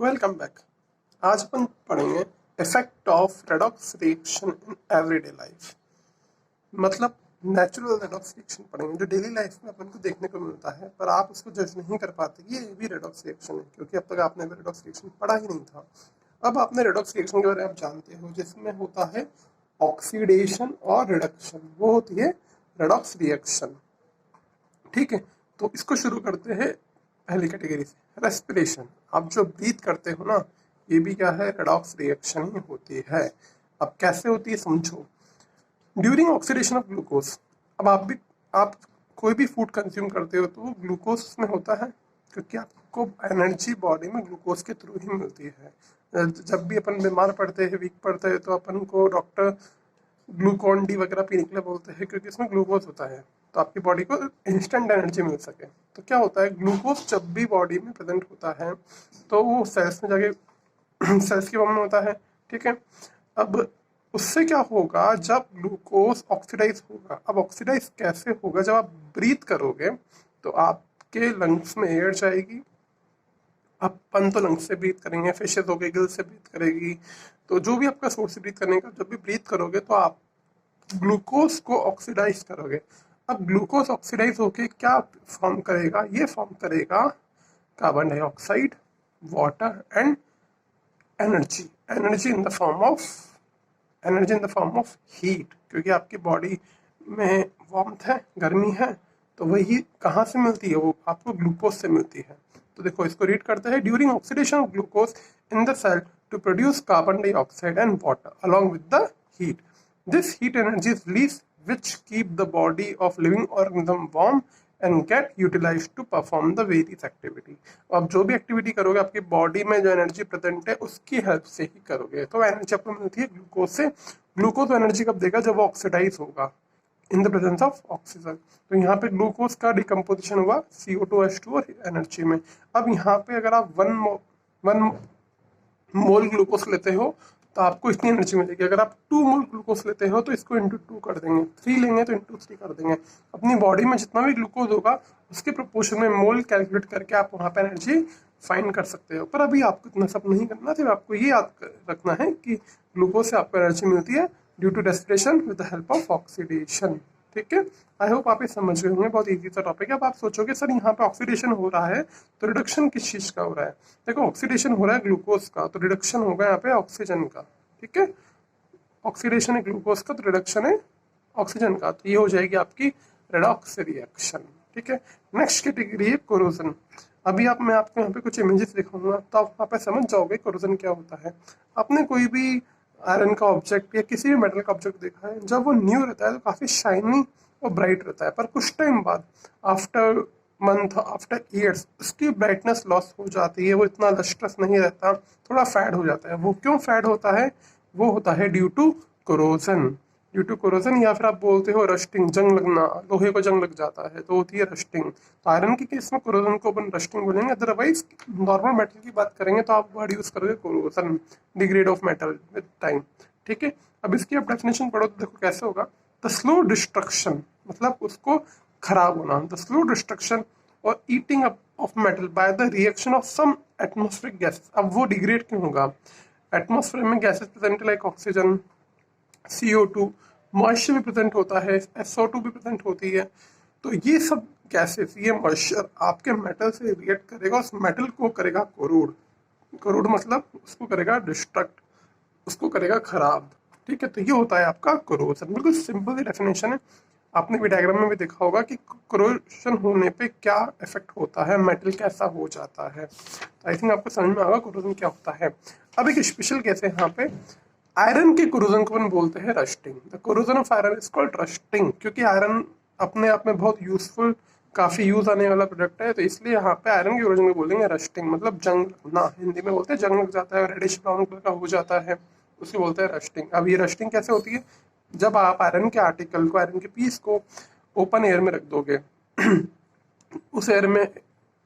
Welcome back. आज अपन पढ़ेंगे effect of redox reaction in everyday life. मतलब नेचुरल रेडॉक्स रिएक्शन पढ़ेंगे जो डेली लाइफ में अपन को देखने को मिलता है, पर आप उसको जज नहीं कर पाते ये भी रेडॉक्स रिएक्शन है, क्योंकि अब तक आपने रेडॉक्स रिएक्शन पढ़ा ही नहीं था। अब आपने रेडॉक्स रिएक्शन के बारे में आप जानते हो, जिसमें होता है ऑक्सीडेशन और रिडक्शन। वो होती है रेडॉक्स रिएक्शन। ठीक है, तो इसको शुरू करते हैं पहली कैटेगरी से, रेस्पिरेशन। आप जो ब्रीथ करते हो ना, ये भी क्या है, रेडॉक्स रिएक्शन ही होती है। अब कैसे होती है समझो। ड्यूरिंग ऑक्सीडेशन ऑफ ग्लूकोज, अब आप कोई भी फूड कंज्यूम करते हो तो वो ग्लूकोज में होता है, क्योंकि आपको एनर्जी बॉडी में ग्लूकोज के थ्रू ही मिलती है। जब भी अपन बीमार पड़ते हैं, वीक पड़ते हैं, तो अपन को डॉक्टर ग्लूकॉन डी वगैरह पीने के लिए बोलते हैं, क्योंकि इसमें ग्लूकोज होता है, तो आपकी बॉडी को इंस्टेंट एनर्जी मिल सके। तो क्या होता है, ग्लूकोज जब भी बॉडी में प्रेजेंट होता है तो वो सेल्स में जाके सेल्स की फॉर्म में होता है। ठीक है, अब उससे क्या होगा, जब ग्लूकोज ऑक्सीडाइज होगा। अब ऑक्सीडाइज कैसे होगा, जब आप ब्रीथ करोगे तो आपके लंग्स में एयर जाएगी। अपन तो लंग्स से ब्रीथ करेंगे, फिशेज हो गए गिल से ब्रीथ करेगी। तो जो भी आपका सोर्स से ब्रीथ करने का, जब भी ब्रीथ करोगे तो आप ग्लूकोज को ऑक्सीडाइज करोगे। अब ग्लूकोज ऑक्सीडाइज होके क्या फॉर्म करेगा, ये फॉर्म करेगा carbon dioxide, water and energy. Energy in the form of energy in the form of heat, क्योंकि आपकी बॉडी में वार्मथ है, गर्मी है, तो वही कहाँ से मिलती है, वो आपको ग्लूकोज से मिलती है। तो देखो इसको रीड करते हैं। During oxidation of glucose in the cell to produce carbon dioxide and water along with the heat, this heat energy is release which keep the body of living organism warm and get utilized to perform the various activity। अब जो भी activity करोगे, आपकी body में जो energy present है उसकी help से ही करोगे। तो एनर्जी आपको मिलती है ग्लूकोज से। ग्लूकोज एनर्जी कब देगा, जब वो ऑक्सीडाइज होगा in the presence of oxygen. तो यहाँ पे ग्लूकोज का डिकम्पोजिशन हुआ CO2H2 और एनर्जी में। अब यहाँ पे अगर आप वन मोल ग्लूकोज लेते हो तो आपको इतनी एनर्जी मिलेगी। अगर आप 2 मोल ग्लूकोज लेते हो तो इसको इंटू 2 कर देंगे, 3 लेंगे तो इंटू 3 कर देंगे। अपनी बॉडी में जितना भी ग्लूकोज होगा उसके प्रोपोर्शन में मोल कैलकुलेट करके आप वहाँ पे एनर्जी फाइंड कर सकते हो। पर अभी आपको इतना सब नहीं करना, सिर्फ आपको ये याद रखना है कि ग्लूकोज से आपको एनर्जी मिलती है due to respiration with the help of oxidation. ठीक है, आई होप आप ये समझ गए होंगे। बहुत इजी सा टॉपिक है। अब आप सोचोगे सर यहाँ पे ऑक्सीडेशन हो रहा है तो रिडक्शन किस चीज का हो रहा है। देखो ऑक्सीडेशन हो रहा है ग्लूकोज का, तो रिडक्शन होगा यहाँ पे ऑक्सीजन का। ठीक है, ऑक्सीडेशन है ग्लूकोज का तो रिडक्शन है ऑक्सीजन का, तो ये हो जाएगी आपकी रेडॉक्स रिएक्शन। ठीक है, नेक्स्ट कैटेगरी है कोरोजन। अभी मैं आपको यहाँ पे कुछ इमेजेस दिखाऊंगा तो आप वहाँ पे समझ जाओगे कोरोजन क्या होता है। आपने कोई भी आयरन का ऑब्जेक्ट या किसी भी मेटल का ऑब्जेक्ट देखा है, जब वो न्यू रहता है तो काफी शाइनी और ब्राइट रहता है, पर कुछ टाइम बाद आफ्टर मंथ आफ्टर ईयर्स उसकी ब्राइटनेस लॉस हो जाती है, वो इतना लस्ट्रस नहीं रहता, थोड़ा फैड हो जाता है। वो क्यों फैड होता है, वो होता है due to corrosion. Due to corrosion, या फिर आप बोलते हो रस्टिंग, जंग लगना, लोहे को जंग लग जाता है तो होती है रस्टिंग। तो आयरन के केस में कोरोजन को अपन रस्टिंग बोलेंगे। अदरवाइज नॉर्मल मेटल की बात करेंगे तो आप वर्ड यूज करोगे corrosion, degrade of metal with time. ठीक है, अब इसकी आप डेफिनेशन पढ़ो तो देखो कैसे होगा। द स्लो डिस्ट्रक्शन, मतलब उसको खराब होना, द स्लो डिस्ट्रक्शन और eating up of metal by the reaction of some atmospheric gases. अब वो डिग्रेड क्यों होगा, एटमॉस्फेयर में gases present like oxygen, CO2, moisture भी प्रेजेंट होता है, SO2 भी प्रेजेंट होती है। तो ये सब गैसेस, ये मॉइस्चर आपके मेटल से रिएक्ट करेगा, उस मेटल को करेगा कोरोड। कोरोड मतलब उसको करेगा डिस्ट्रक्ट, उसको करेगा खराब। ठीक है, तो ये होता है आपका कोरोजन। बिल्कुल सिंपल सी डेफिनेशन है। आपने भी डायग्राम में भी देखा होगा कि कोरोजन होने पे क्या इफेक्ट होता है, मेटल कैसा हो जाता है। तो आई थिंक आपको समझ में आएगा कोरोजन क्या होता है। अब एक स्पेशल केस है यहाँ पे, आयरन के कोरोजन को अपन बोलते हैं rusting. The corrosion of iron is called rusting, क्योंकि आयरन अपने आप में बहुत यूजफुल, काफी यूज आने वाला प्रोडक्ट है, तो इसलिए यहाँ पे आयरन के कोरोजन को बोलेंगे रस्टिंग। मतलब जंग लगना, हिंदी में बोलते हैं जंग लग जाता है, रेडिश ब्राउन कलर का हो जाता है, उसको बोलते हैं रस्टिंग। अब ये रस्टिंग कैसे होती है, जब आप आयरन के आर्टिकल को, आयरन के पीस को ओपन एयर में रख दोगे उस एयर में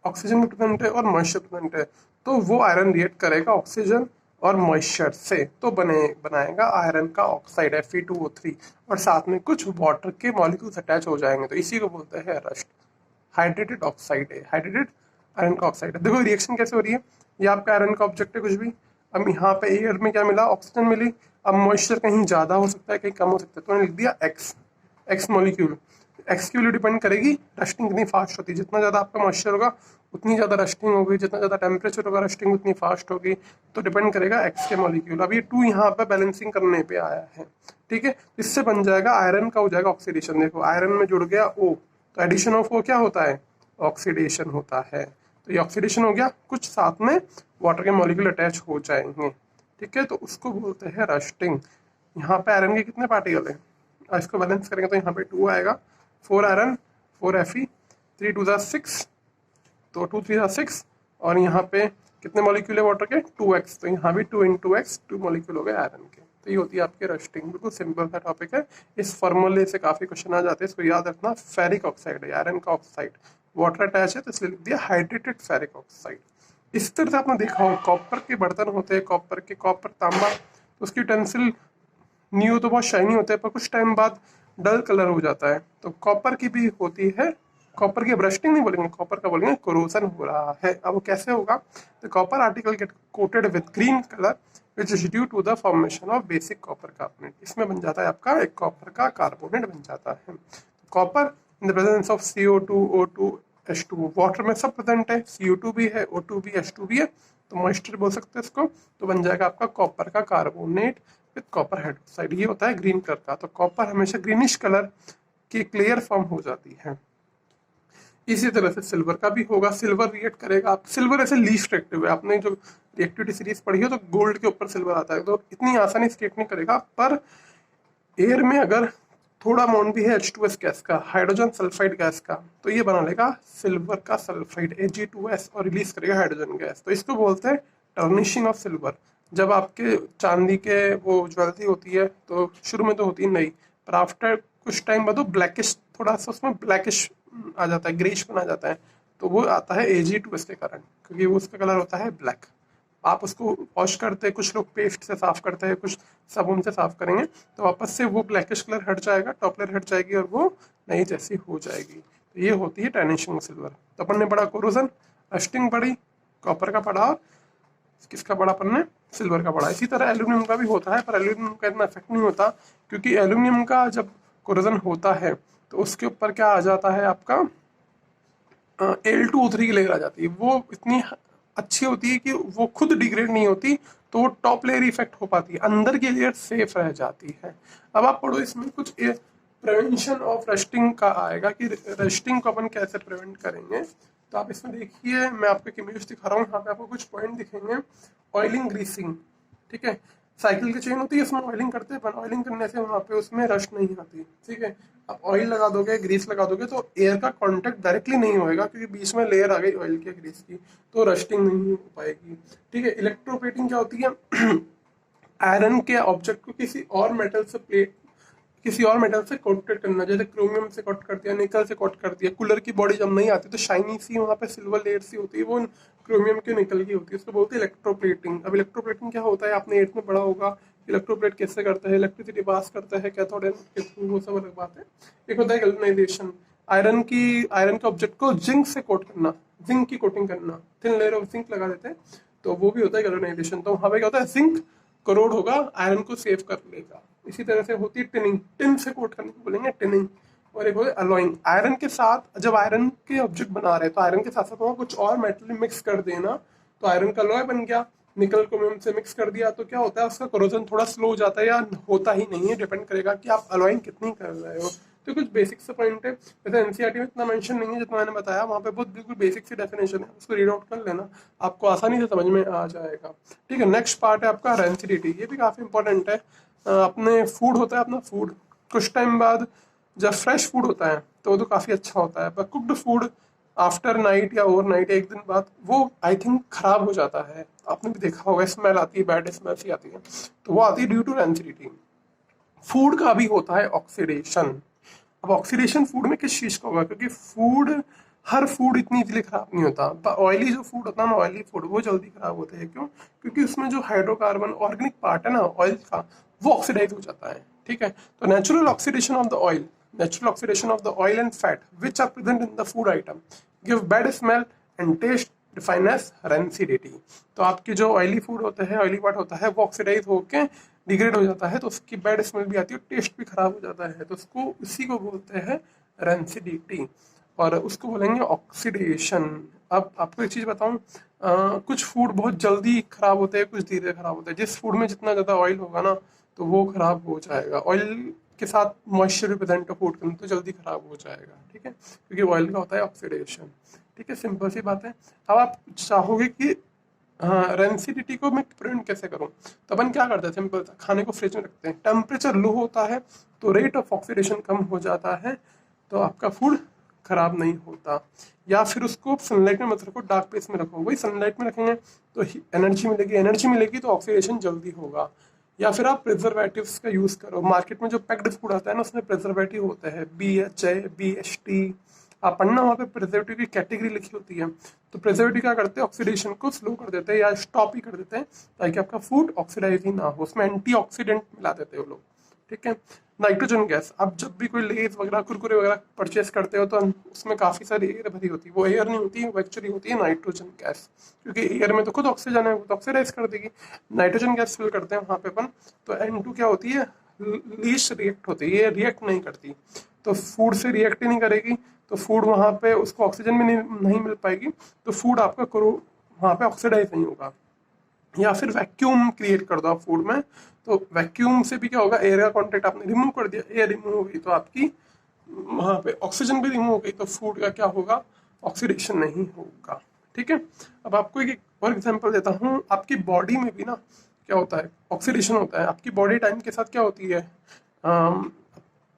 ऑक्सीजन भी प्रेजेंट है और मॉइस्चर प्रेजेंट है, तो वो आयरन रिएक्ट करेगा ऑक्सीजन और मॉइस्चर से, तो बनाएगा आयरन का ऑक्साइड Fe2O3, और साथ में कुछ वाटर के मॉलिक्यूल्स अटैच हो जाएंगे, तो इसी को बोलते हैं रस्ट। हाइड्रेटेड ऑक्साइड है, हाइड्रेटेड आयरन का ऑक्साइड है। देखो रिएक्शन कैसे हो रही है, ये आपका आयरन का ऑब्जेक्ट है कुछ भी। अब यहाँ पे एयर में क्या मिला, ऑक्सीजन मिली। अब मॉइस्चर कहीं ज़्यादा हो सकता है कहीं कम हो सकता है, तो मैंने लिख दिया एक्स, एक्स मॉलिक्यूल। एक्स की वैल्यू डिपेंड करेगी रस्टिंग कितनी फास्ट होती है। जितना ज़्यादा आपका मॉइस्चर होगा उतनी ज़्यादा रस्टिंग होगी, जितना ज़्यादा टेम्परेचर होगा रस्टिंग उतनी फास्ट होगी। तो डिपेंड करेगा एक्स के मॉलिक्यूल। अब ये 2 यहाँ पे बैलेंसिंग करने पे आया है, ठीक है। इससे बन जाएगा आयरन का हो जाएगा ऑक्सीडेशन। देखो आयरन में जुड़ गया ओ, तो एडिशन ऑफ ओ क्या होता है, ऑक्सीडेशन होता है। तो ये ऑक्सीडेशन हो गया, कुछ साथ में वाटर के मॉलिक्यूल अटैच हो जाएंगे, ठीक है, तो उसको बोलते हैं रस्टिंग। यहाँ पे आयरन के कितने पार्टिकल हैं, इसको बैलेंस करेंगे तो यहाँ पे 2 आएगा, 4 आयरन 4 Fe, 3 2 6, तो 2 3 6, और यहाँ पे कितने मॉलिक्यूल है वाटर के, 2x, तो यहाँ भी 2 × x 2 मॉलिक्यूल हो गए आयरन के। तो ये होती है आपकी रस्टिंग। बिल्कुल सिंपल सा टॉपिक है, इस फॉर्मूले से काफी क्वेश्चन आ जाते हैं, इसको याद रखना। फेरिक ऑक्साइड है आयरन का ऑक्साइड, वाटर अटैच है तो इसलिए लिख दिया हाइड्रेटेड फेरिक ऑक्साइड। इस तरह से आपने देखा हो कॉपर के बर्तन होते हैं, कॉपर तांबा, तो उसकी टेंसिल न्यू तो बहुत शाइनी होते हैं पर कुछ टाइम बाद डल कलर हो जाता है। तो कॉपर की भी होती है, कॉपर की ब्रस्टिंग नहीं बोलेंगे, कॉपर का बोलेंगे कोरोजन हो रहा है। अब वो कैसे होगा, the copper article get coated with green colour which is due to the formation of basic copper carbonate. इसमें बन जाता है आपका एक कॉपर का कार्बोनेट बन जाता है। Copper in the presence of CO2 O2 H2, water में सब प्रेजेंट है, CO2 भी है, O2 भी, H2 भी है, तो मॉइस्चर बोल सकते हैं इसको। तो बन जाएगा आपका कॉपर का कार्बोनेट विद कॉपर हाइड्रोक्साइड। ये होता है ग्रीन कलर का, तो कॉपर हमेशा ग्रीनिश कलर की क्लियर फॉर्म हो जाती है। इसी तरह से सिल्वर का भी होगा, सिल्वर रिएक्ट करेगा। आप सिल्वर ऐसे लीस्ट रिएक्टिव है, आपने जो रिएक्टिविटी सीरीज पढ़ी हो तो गोल्ड के ऊपर सिल्वर आता है, तो इतनी आसानी से रिएक्ट नहीं करेगा। पर एयर में अगर थोड़ा अमाउंट भी है H2S गैस का, हाइड्रोजन सल्फाइड गैस का, तो ये बना लेगा सिल्वर का सल्फाइड Ag2S और रिलीज करेगा हाइड्रोजन गैस। तो इसको बोलते हैं टर्निशिंग ऑफ सिल्वर। जब आपके चांदी के वो ज्वेलरी होती है तो शुरू में तो होती नहीं, पर आफ्टर कुछ टाइम बाद वो ब्लैकिश, थोड़ा सा उसमें ब्लैकिश आ जाता है, ग्रेश बना जाता है, तो वो आता है Ag2S के कारण, क्योंकि वो उसका कलर होता है ब्लैक। आप उसको वॉश करते हैं, कुछ लोग पेस्ट से साफ करते हैं, कुछ साबुन से साफ करेंगे, तो वापस से वो ब्लैकिश कलर हट जाएगा, टॉप लेयर हट जाएगी और वो नई जैसी हो जाएगी। तो ये होती है टर्निशिंग सिल्वर। तो अपन ने पढ़ा कोरोजन, रस्टिंग पढ़ी, कॉपर का पढ़ा, और किसका पढ़ा अपन ने, सिल्वर का पढ़ा। इसी तरह एल्यूमिनियम का भी होता है, पर एल्यूमिनियम का इतना इफेक्ट नहीं होता, क्योंकि एल्यूमिनियम का जब कोरोजन होता है तो उसके ऊपर क्या आ जाता है आपका Al2O3 की लेयर आ जाती है। वो इतनी अच्छी होती है कि वो खुद डिग्रेड नहीं होती, तो वो टॉप लेयर इफेक्ट हो पाती है, अंदर की लेयर सेफ रह जाती है। अब आप पढ़ो, इसमें कुछ प्रिवेंशन ऑफ रस्टिंग का आएगा कि रस्टिंग को अपन कैसे प्रिवेंट करेंगे। तो आप इसमें देखिए, मैं आपको एक इमेज दिखा रहा हूँ, यहाँ पे आपको कुछ पॉइंट दिखेंगे। ऑयलिंग, ग्रीसिंग, ठीक है, साइकिल की चेन होती है, उसमें ऑयलिंग करते हैं अपन, ऑयलिंग करने से वहाँ पे उसमें रस्ट नहीं आती, ठीक है। आप ऑयल लगा दोगे, ग्रीस लगा दोगे, तो एयर का कांटेक्ट डायरेक्टली नहीं होएगा, क्योंकि बीच में लेयर आ गई ऑयल की, ग्रीस की, तो रस्टिंग नहीं हो पाएगी, ठीक है। इलेक्ट्रोप्लेटिंग क्या होती है, आयरन के ऑब्जेक्ट को किसी और मेटल से कोटेड करना, जैसे क्रोमियम से कोट कर दिया, निकल से कोट कर दिया। कूलर की बॉडी जब नहीं आती तो शाइनी सी वहाँ पे सिल्वर लेयर सी होती है, वो क्रोमियम के निकल की होती है, उसको बोलते हैं इलेक्ट्रोप्लेटिंग। अब इलेक्ट्रोप्लेटिंग क्या होता है, आपने 8th में पढ़ा होगा, इलेक्ट्रोप्लेट कैसे करता है, इलेक्ट्रिसिटी पास करता है कैथोड एनोड के थ्रू, वो सब अलग बात है। एक होता है गैल्वेनाइजेशन, आयरन के ऑब्जेक्ट को जिंक से कोट करना, जिंक की कोटिंग करना, थिन लेयर ऑफ जिंक लगा देते हैं, तो वो भी होता है गैल्वेनाइजेशन। तो वहाँ पे क्या होता है, जिंक करोड होगा, आयरन को सेव कर लेगा। इसी तरह से होती है टिनिंग, टिन से कोट करने को बोलेंगे टिनिंग। और एक होता है अलॉइंग, आयरन के साथ जब आयरन के ऑब्जेक्ट बना रहे हैं तो आयरन के साथ साथ वहाँ कुछ और मेटल मिक्स कर देना, तो आयरन का अलॉय बन गया। निकल क्रोमियम से मिक्स कर दिया तो क्या होता है, उसका कोरोजन थोड़ा स्लो हो जाता है या होता ही नहीं है, डिपेंड करेगा कि आप अलॉइंग कितनी कर रहे हो। तो कुछ बेसिक से पॉइंट है, वैसे एनसीईआरटी में इतना मेंशन नहीं है जितना मैंने बताया, वहाँ पे बहुत बिल्कुल बेसिक सी डेफिनेशन है, उसको रीड आउट कर लेना, आपको आसानी से समझ में आ जाएगा, ठीक है। नेक्स्ट पार्ट है आपका रेंसिडिटी, ये भी काफ़ी इंपॉर्टेंट है। अपने फूड होता है अपना फूड, कुछ टाइम बाद जब फ्रेश फूड होता है तो वो तो काफ़ी अच्छा होता है, पर कुक्ड फूड आफ्टर नाइट या ओवरनाइट, एक दिन बाद वो आई थिंक खराब हो जाता है। आपने भी देखा होगा, स्मेल आती है, बैड स्मेल सी आती है, तो वो आती है ड्यू टू रेंसिडिटी। फूड का भी होता है ऑक्सीडेशन। अब ऑक्सीडेशन फूड में किस चीज़ का होगा, क्योंकि हर फूड इतनी इजीली खराब नहीं होता, पर ऑयली जो फूड होता है ना, ऑयली फूड वो जल्दी खराब होते हैं। क्यों, क्योंकि उसमें जो हाइड्रोकार्बन ऑर्गेनिक पार्ट है ना ऑयल का, वो ऑक्सीडाइज हो जाता है, ठीक है। तो natural oxidation of the oil and fat which are present in the food item give bad smell and taste define as rancidity. तो आपके जो ऑयली फूड होते हैं, ऑयली पार्ट होता है, वो ऑक्सीडाइज होकर डिग्रेड हो जाता है, तो उसकी बैड स्मेल भी आती है, टेस्ट भी खराब हो जाता है, तो उसको इसी को बोलते हैं रेंसिडिटी, और उसको बोलेंगे ऑक्सीडेशन। अब आपको एक चीज बताऊं, कुछ फूड बहुत जल्दी खराब होते हैं, कुछ धीरे खराब होते हैं। जिस फूड में जितना ज्यादा ऑयल होगा ना, तो वो खराब हो जाएगा। ऑयल के साथ मॉइस्चर भी प्रेजेंट हो फूड के अंदर, तो जल्दी खराब हो जाएगा, ठीक है, क्योंकि ऑयल का होता है ऑक्सीडेशन। ठीक है, सिंपल सी बात है। अब आप चाहोगे कि हाँ, रेंसिडिटी को मैं प्रिवेंट कैसे करूं, तो अपन क्या करते हैं, सिंपल सा, खाने को फ्रिज में रखते हैं, टेम्परेचर लो होता है तो रेट ऑफ ऑक्सीडेशन कम हो जाता है, तो आपका फूड खराब नहीं होता। या फिर उसको सनलाइट में मत रखो, डार्क प्लेस में रखो। वही सनलाइट में रखेंगे तो एनर्जी मिलेगी, एनर्जी मिलेगी तो ऑक्सीडेशन जल्दी होगा। या फिर आप प्रिजर्वेटिव्स का यूज करो। मार्केट में जो पैक्ड फूड आता है ना, उसमें प्रिजर्वेटिव होते हैं, BHA, BHT, आप पढ़ना, वहाँ पे प्रिजर्वेटिव की कैटेगरी लिखी होती है। तो प्रिजर्वेटिव क्या करते हैं, ऑक्सीडेशन को स्लो कर देते हैं या स्टॉप ही कर देते हैं, ताकि आपका फूड ऑक्सीडाइज ही ना हो। उसमें एंटीऑक्सीडेंट मिला देते हैं वो लोग, ठीक है। नाइट्रोजन गैस, आप जब भी कोई लेज वगैरह, कुरकुरे वगैरह परचेस करते हो, तो उसमें काफी सारी एयर भरी होती है। वो एयर नहीं होती, वो एक्चुअली होती है नाइट्रोजन गैस, क्योंकि एयर में तो खुद ऑक्सीजन है, वो तो ऑक्सीडाइज कर देगी। नाइट्रोजन गैस फिल करते हैं वहां पे अपन, तो N2 क्या होती है, लीस्ट रिएक्ट होती है, ये रिएक्ट नहीं करती, तो फूड से रिएक्ट ही नहीं करेगी, तो फूड वहां पे उसको ऑक्सीजन भी नहीं मिल पाएगी, तो फूड आपका वहां पे ऑक्सीडाइज नहीं होगा। या फिर वैक्यूम क्रिएट कर दो आप फूड में, तो वैक्यूम से भी क्या होगा, एयर का कॉन्टेक्ट आपने रिमूव कर दिया, एयर रिमूव हो गई तो आपकी वहां पे ऑक्सीजन भी रिमूव हो गई, तो फूड का क्या होगा, ऑक्सीडेशन नहीं होगा, ठीक है। अब आपको एक और एग्जांपल देता हूँ। आपकी बॉडी में भी ना क्या होता है, ऑक्सीडेशन होता है। आपकी बॉडी टाइम के साथ क्या होती है,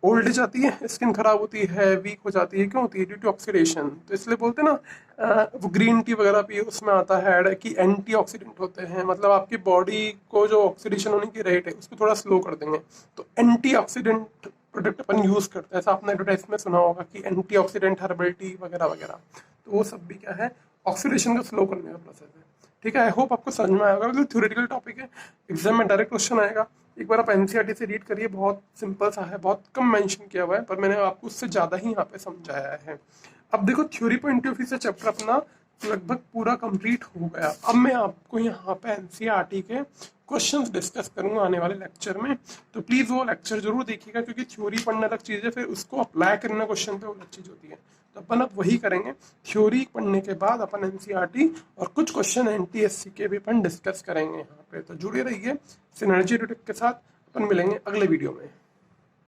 ओल्ड जाती है, स्किन खराब होती है, वीक हो जाती है, क्यों होती है, ड्यू टू ऑक्सीडेशन। तो इसलिए बोलते हैं ना, वो ग्रीन टी वगैरह पिए, उसमें आता है ऐड कि एंटीऑक्सीडेंट होते हैं, मतलब आपकी बॉडी को जो ऑक्सीडेशन होने की रेट है उसको थोड़ा स्लो कर देंगे। तो एंटीऑक्सीडेंट प्रोडक्ट अपन यूज करते हैं, ऐसा आपने एडवर्टाइज में सुना होगा कि एंटीऑक्सीडेंट हर्बल टी वगैरह वगैरह, तो वो सब भी क्या है, ऑक्सीडेशन को स्लो करने का प्रोसेस है, ठीक है। आई होप आपको समझ में आएगा, बिल्कुल थ्योरेटिकल टॉपिक है, एग्जाम में डायरेक्ट क्वेश्चन आएगा। एक बार आप एनसीईआरटी से रीड करिए, बहुत सिंपल सा है, बहुत कम मेंशन किया हुआ है, पर मैंने आपको उससे ज़्यादा ही यहाँ पे समझाया है। अब देखो, थ्योरी पॉइंट ऑफ व्यू से चैप्टर अपना लगभग पूरा कंप्लीट हो गया। अब मैं आपको यहाँ पे एनसीईआरटी के क्वेश्चंस डिस्कस करूंगा आने वाले लेक्चर में, तो प्लीज़ वो लेक्चर जरूर देखिएगा, क्योंकि थ्योरी पढ़ना अलग चीज़ है, फिर उसको अप्लाई करना क्वेश्चन पे वो अलग चीज़ होती है। तो अपन अब वही करेंगे, थ्योरी पढ़ने के बाद अपन एनसीईआरटी और कुछ क्वेश्चन एनटीएससी के भी अपन डिस्कस करेंगे यहाँ पे। तो जुड़े रहिए सिनर्जी एडुटेक के साथ, अपन मिलेंगे अगले वीडियो में।